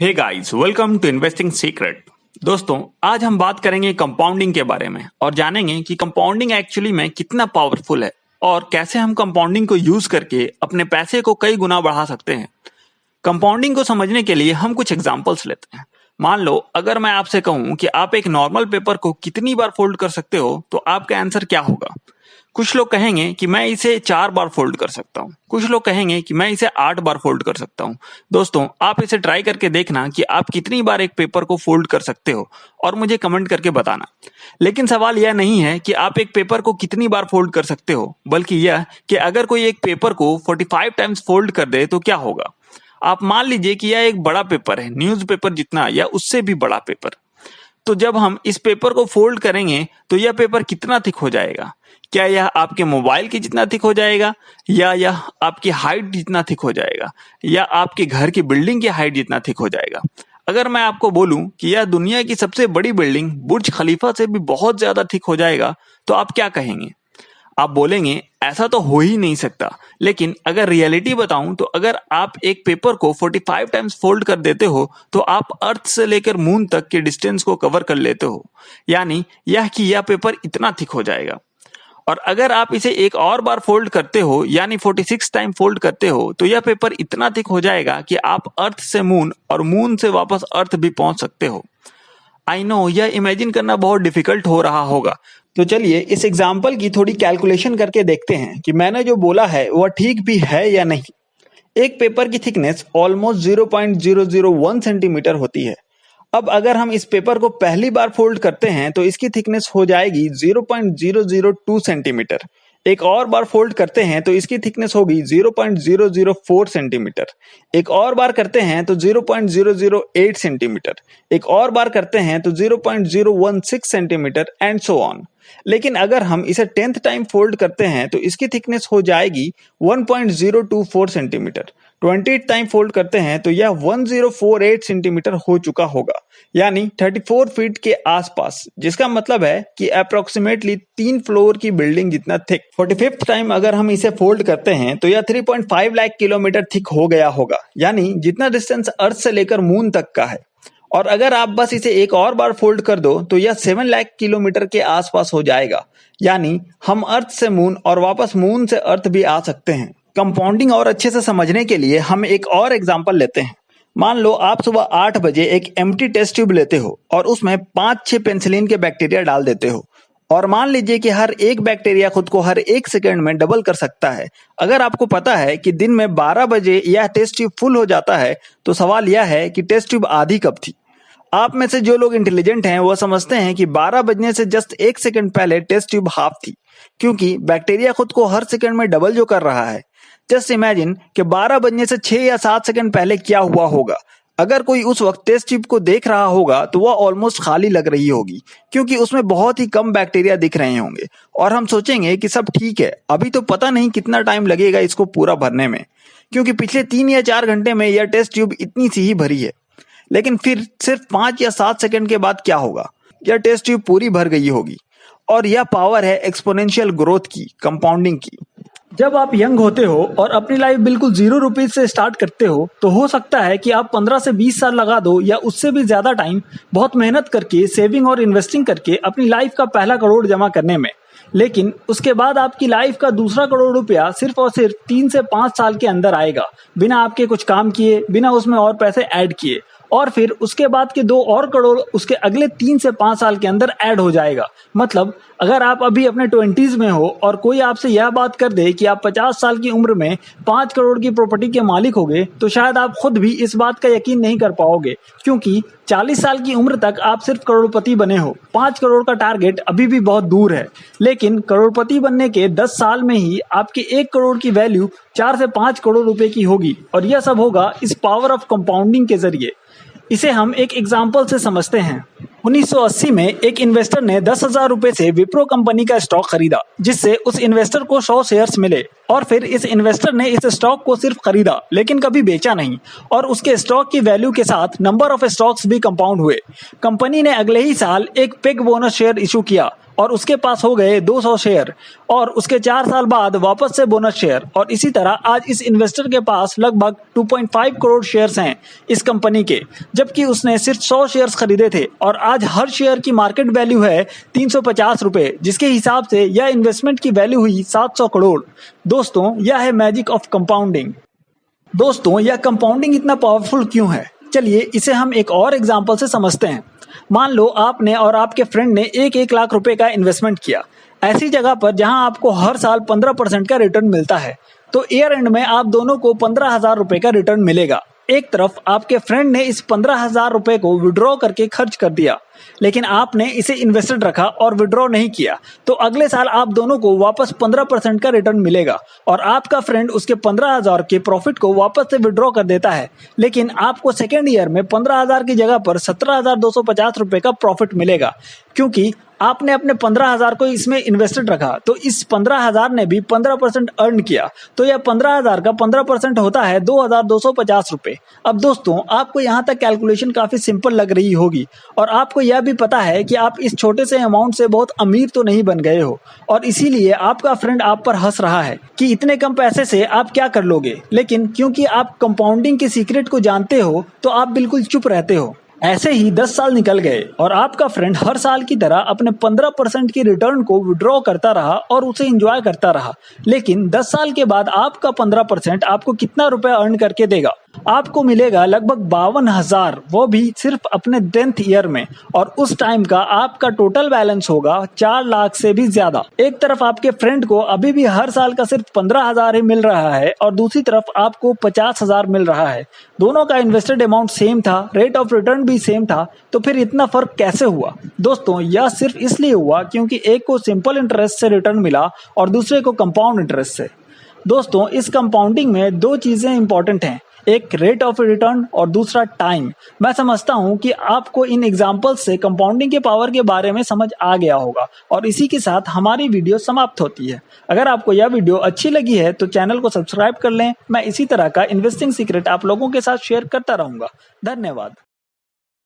Hey guys, welcome to investing secret. दोस्तों, आज हम बात करेंगे कंपाउंडिंग के बारे में और जानेंगे कि कंपाउंडिंग एक्चुअली में कितना पावरफुल है और कैसे हम कंपाउंडिंग को यूज करके अपने पैसे को कई गुना बढ़ा सकते हैं। कंपाउंडिंग को समझने के लिए हम कुछ एग्जांपल्स लेते हैं। मान लो अगर मैं आपसे कहूं कि आप एक नॉर्मल पेपर को कितनी बार फोल्ड कर सकते हो, तो आपका आंसर क्या होगा? कुछ लोग कहेंगे कि मैं इसे 4 बार फोल्ड कर सकता हूँ, कुछ लोग कहेंगे कि मैं इसे 8 बार फोल्ड कर सकता हूँ। दोस्तों, आप इसे ट्राई करके देखना कि आप कितनी बार एक पेपर को फोल्ड कर सकते हो और मुझे कमेंट करके बताना। लेकिन सवाल यह नहीं है कि आप एक पेपर को कितनी बार फोल्ड कर सकते हो, बल्कि यह कि अगर कोई एक पेपर को 45 टाइम्स फोल्ड कर दे तो क्या होगा। आप मान लीजिए कि यह एक बड़ा पेपर है, न्यूज़पेपर जितना या उससे भी बड़ा पेपर। तो जब हम इस पेपर को फोल्ड करेंगे तो यह पेपर कितना थिक हो जाएगा? क्या यह आपके मोबाइल की जितना थिक हो जाएगा, या यह आपकी हाइट जितना थिक हो जाएगा, या आपके घर की बिल्डिंग की हाइट जितना थिक हो जाएगा? अगर मैं आपको बोलूं कि यह दुनिया की सबसे बड़ी बिल्डिंग बुर्ज खलीफा से भी बहुत ज्यादा थिक हो जाएगा, तो आप क्या कहेंगे? आप बोलेंगे ऐसा तो हो ही नहीं सकता। लेकिन अगर रियलिटी बताऊं तो अगर आप एक पेपर को 45 टाइम्स फोल्ड कर देते हो तो आप अर्थ से लेकर मून तक के डिस्टेंस को कवर कर लेते हो, यानी यह कि यह पेपर इतना थिक हो जाएगा। और अगर आप इसे एक और बार फोल्ड करते हो, यानी 46 टाइम फोल्ड करते हो, तो यह पेपर इतना थिक हो जाएगा कि आप अर्थ से मून और मून से वापस अर्थ भी पहुंच सकते हो। आई नो यह इमेजिन करना बहुत डिफिकल्ट हो रहा होगा, तो चलिए इस एग्जाम्पल की थोड़ी कैलकुलेशन करके देखते हैं कि मैंने जो बोला है वह ठीक भी है या नहीं। एक पेपर की थिकनेस ऑलमोस्ट 0.001 सेंटीमीटर होती है। अब अगर हम इस पेपर को पहली बार फोल्ड करते हैं तो इसकी थिकनेस हो जाएगी 0.002 सेंटीमीटर। एक और बार फोल्ड करते हैं तो इसकी थिकनेस होगी 0.004 सेंटीमीटर। एक और बार करते हैं तो 0.008 सेंटीमीटर। एक और बार करते हैं तो 0.016 सेंटीमीटर एंड सो ऑन। लेकिन अगर हम इसे 10th टाइम फोल्ड करते हैं तो इसकी थिकनेस हो जाएगी 1.024 सेंटीमीटर। 20th टाइम फोल्ड करते हैं तो यह 1048 सेंटीमीटर हो चुका होगा, यानी 34 फीट के आसपास, जिसका मतलब है कि अप्रोक्सीमेटली 3 फ्लोर की बिल्डिंग जितना थिक। 45th टाइम अगर हम इसे फोल्ड करते हैं तो यह 3.5 लाख किलोमीटर थिक हो गया होगा, यानी जितना डिस्टेंस अर्थ से लेकर मून तक का है। और अगर आप बस इसे एक और बार फोल्ड कर दो तो यह 7 लाख किलोमीटर के आसपास हो जाएगा, यानी हम अर्थ से मून और वापस मून से अर्थ भी आ सकते हैं। कंपाउंडिंग और अच्छे से समझने के लिए हम एक और एग्जांपल लेते हैं। मान लो आप सुबह 8 बजे एक एम्प्टी टेस्ट ट्यूब लेते हो और उसमें 5-6 पेनिसिलिन के बैक्टीरिया डाल देते हो, और मान लीजिए कि हर एक बैक्टीरिया खुद को हर 1 सेकंड में डबल कर सकता है। अगर आपको पता है कि दिन में 12 बजे यह टेस्ट ट्यूब फुल हो जाता है, तो सवाल यह है कि टेस्ट ट्यूब आधी कब थी? आप में से जो लोग इंटेलिजेंट हैं वह समझते हैं कि 12 बजने से जस्ट 1 सेकंड पहले टेस्ट ट्यूब हाफ थी, क्योंकि बैक्टीरिया खुद को हर सेकंड में डबल जो कर रहा है। जस्ट इमेजिन कि 12 बजने से 6 या 7 सेकंड पहले क्या हुआ होगा। अगर कोई उस वक्त टेस्ट ट्यूब को देख रहा होगा तो वह ऑलमोस्ट खाली लग रही होगी, क्योंकि उसमें बहुत ही कम बैक्टीरिया दिख रहे होंगे, और हम सोचेंगे कि सब ठीक है, अभी तो पता नहीं कितना टाइम लगेगा इसको पूरा भरने में, क्योंकि पिछले 3 या 4 घंटे में यह टेस्ट ट्यूब इतनी सी ही भरी है। लेकिन फिर सिर्फ 5 या 7 सेकंड के बाद क्या होगा? यह टेस्ट ट्यूब पूरी भर गई होगी। और यह पावर है एक्सपोनेंशियल ग्रोथ की, कंपाउंडिंग की। जब आप यंग होते हो और अपनी लाइफ बिल्कुल 0 रुपीज से स्टार्ट करते हो सकता है कि आप 15 से 20 साल लगा दो या उससे भी ज्यादा टाइम बहुत मेहनत करके, सेविंग और इन्वेस्टिंग करके अपनी लाइफ का पहला करोड़ जमा करने में। लेकिन उसके बाद आपकी लाइफ का दूसरा करोड़ रुपया सिर्फ और सिर्फ 3 से 5 साल के अंदर आएगा, बिना आपके कुछ काम किए, बिना उसमें और पैसे ऐड किए। और फिर उसके बाद के 2 और करोड़ उसके अगले 3 से 5 साल के अंदर ऐड हो जाएगा। मतलब अगर आप अभी अपने 20s में हो और कोई आपसे यह बात कर दे कि आप 50 साल की उम्र में 5 करोड़ की प्रॉपर्टी के मालिक होगे, तो शायद आप खुद भी इस बात का यकीन नहीं कर पाओगे, क्योंकि 40 साल की उम्र तक आप सिर्फ करोड़पति बने हो। 5 करोड़ का टारगेट अभी भी बहुत दूर है, लेकिन करोड़पति बनने के 10 साल में ही आपके 1 करोड़ की वैल्यू 4 से 5 करोड़ रुपए की होगी, और यह सब होगा इस पावर ऑफ कंपाउंडिंग के जरिए। इसे हम एक एग्जाम्पल से समझते हैं। 1980 में एक इन्वेस्टर ने 10,000 रुपए से विप्रो कंपनी का स्टॉक खरीदा, जिससे उस इन्वेस्टर को 100 शेयर्स मिले। और फिर इस इन्वेस्टर ने इस स्टॉक को सिर्फ खरीदा, लेकिन कभी बेचा नहीं, और उसके स्टॉक की वैल्यू के साथ नंबर ऑफ स्टॉक्स भी कंपाउंड हुए। कंपनी ने अगले ही साल एक पेग बोनस शेयर इशू किया और उसके पास हो गए 200 शेयर और उसके 4 साल बाद वापस से बोनस शेयर और इसी तरह आज इस इन्वेस्टर के पास लगभग 2.5 करोड़ शेयर्स हैं इस कंपनी के, जबकि उसने सिर्फ 100 शेयर्स खरीदे थे और आज हर शेयर की मार्केट वैल्यू है 350 रुपए, जिसके हिसाब से यह इन्वेस्टमेंट की वैल्यू हुई 700 करोड़। दोस्तों, यह है मैजिक ऑफ कंपाउंडिंग। दोस्तों, यह कंपाउंडिंग इतना पावरफुल क्यों है? चलिए इसे हम एक और एग्जांपल से समझते हैं। मान लो आपने और आपके फ्रेंड ने 1 लाख रुपए का इन्वेस्टमेंट किया ऐसी जगह पर जहां आपको हर साल 15% का रिटर्न मिलता है, तो ईयर एंड में आप दोनों को 15,000 रुपए का रिटर्न मिलेगा। एक तरफ आपके फ्रेंड ने इस 15,000 रुपए को विड्रॉ करके खर्च कर दिया, लेकिन आपने इसे इन्वेस्टेड रखा और विड्रॉ नहीं किया, तो अगले साल आप दोनों को वापस 15% का रिटर्न मिलेगा और आपका फ्रेंड उसके 15,000 के प्रॉफिट को वापस से विड्रॉ कर देता है, लेकिन आपको सेकेंड ईयर में 15,000 की जगह पर 17,250 रुपए का प्रॉफिट मिलेगा, क्योंकि आपने अपने 15,000 को इसमें इन्वेस्टेड रखा, तो इस 15,000 ने भी 15% अर्न किया, तो यह 15,000 का 15% होता है 2,250 रुपए। अब दोस्तों, आपको यहाँ तक कैलकुलेशन काफी सिंपल लग रही होगी और आपको यह भी पता है कि आप इस छोटे से अमाउंट से बहुत अमीर तो नहीं बन गए हो और इसीलिए आपका फ्रेंड आप पर हंस रहा है कि इतने कम पैसे से आप क्या कर लोगे, लेकिन क्योंकि आप कंपाउंडिंग के सीक्रेट को जानते हो तो आप बिल्कुल चुप रहते हो। ऐसे ही 10 साल निकल गए और आपका फ्रेंड हर साल की तरह अपने 15% की रिटर्न को विड्रॉ करता रहा और उसे एंजॉय करता रहा, लेकिन 10 साल के बाद आपका 15% आपको कितना रुपए अर्न करके देगा? आपको मिलेगा लगभग 52,000, वो भी सिर्फ अपने 10th ईयर में, और उस टाइम का आपका टोटल बैलेंस होगा 4 लाख से भी ज्यादा। एक तरफ आपके फ्रेंड को अभी भी हर साल का सिर्फ 15,000 ही मिल रहा है और दूसरी तरफ आपको 50,000 मिल रहा है। दोनों का इन्वेस्टेड अमाउंट सेम था, रेट ऑफ रिटर्न भी सेम था, तो फिर इतना फर्क कैसे हुआ? दोस्तों, यह सिर्फ इसलिए हुआ क्योंकि एक को सिंपल इंटरेस्ट से रिटर्न मिला और दूसरे को कंपाउंड इंटरेस्ट से। दोस्तों, इस कंपाउंडिंग में 2 चीजें इंपॉर्टेंट हैं, एक रेट ऑफ रिटर्न और दूसरा टाइम। मैं समझता हूं कि आपको इन एग्जांपल्स से कंपाउंडिंग के पावर के बारे में समझ आ गया होगा और इसी के साथ हमारी वीडियो समाप्त होती है। अगर आपको यह वीडियो अच्छी लगी है तो चैनल को सब्सक्राइब कर लें। मैं इसी तरह का इन्वेस्टिंग सीक्रेट आप लोगों के साथ शेयर करता रहूंगा। धन्यवाद।